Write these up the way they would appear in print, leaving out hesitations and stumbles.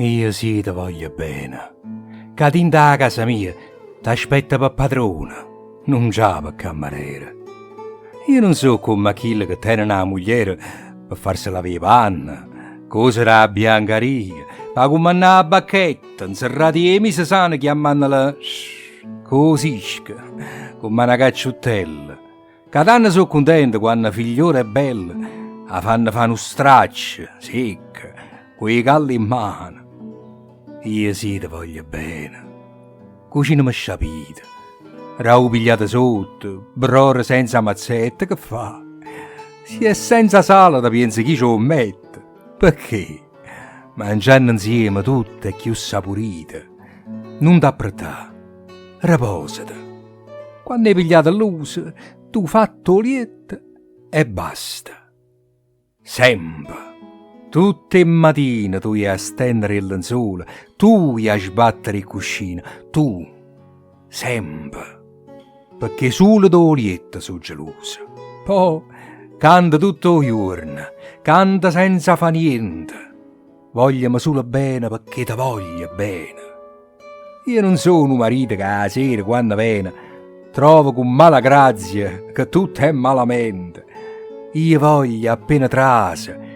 Io sì te voglio bene. Che tinta a casa mia t'aspetta per padrona, non già per cameriere. Io non so come chi che tiene una moglie per farsi la panna, cosera a biancaria, per comandare la bacchetta, inserrati e mise sane chiamandola cosisca, come una cacciottella. Cada sono contento quando la figliora è bella, la fanno fare un straccio, secca, con i calli in mano. Io sì te voglio bene. Cucina mi sciapita. Rau pigliata sotto, brora senza mazzetta, che fa? Se è senza sale da pensi chi ci lo mette. Perché? Mangiando insieme tutte è più saporite. Non t'appretà. Riposate. Quando hai pigliato l'uso, tu fatto lietta e basta. Sempre. Tutte le mattine tu a stendere il lenzuolo, tu a sbattere il cuscino, tu, sempre. Perché solo d'olietta sono gelosa. Poi canta tutto il giorno, canta senza fa niente. Vogliami solo bene perché ti voglio bene. Io non sono un marito che a sera quando viene trovo con mala grazia che tutto è malamente. Io voglio appena trasa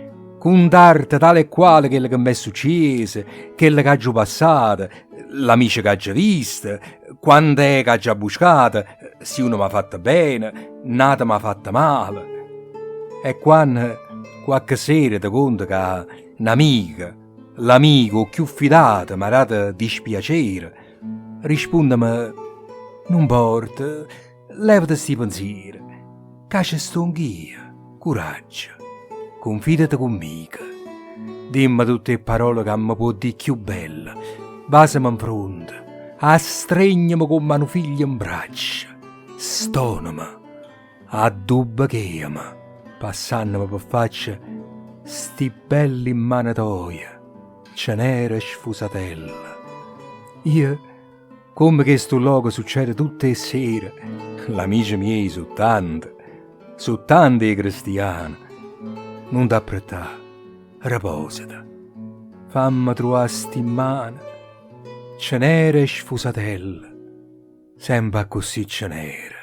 contarti tale e quale quello che mi è successo, quello che ho passato, l'amico che ho visto, quando è che ho buscato, se uno mi ha fatto bene, nata mi ha fatto male. E quando qualche sera ti conto che un'amica, l'amico più fidato mi ha dato dispiacere, rispondimi, non porta, levati sti pensieri, che ci sto anch'io, coraggio. Confidati conmigo. Dimmi tutte le parole che mi può dire più belle. Basami in fronte. Astregnami come un figlio in braccia. Stonami. Addubbachiami. Passandomi per faccia sti belli manatoia. Cenere sfusatella. Io, come che sto luogo succede tutte le sere, l'amici miei sono tanti i cristiani. Non t'appretà, riposata. Fammi trovare sti mani, cenere sfusatella, sempre così cenere.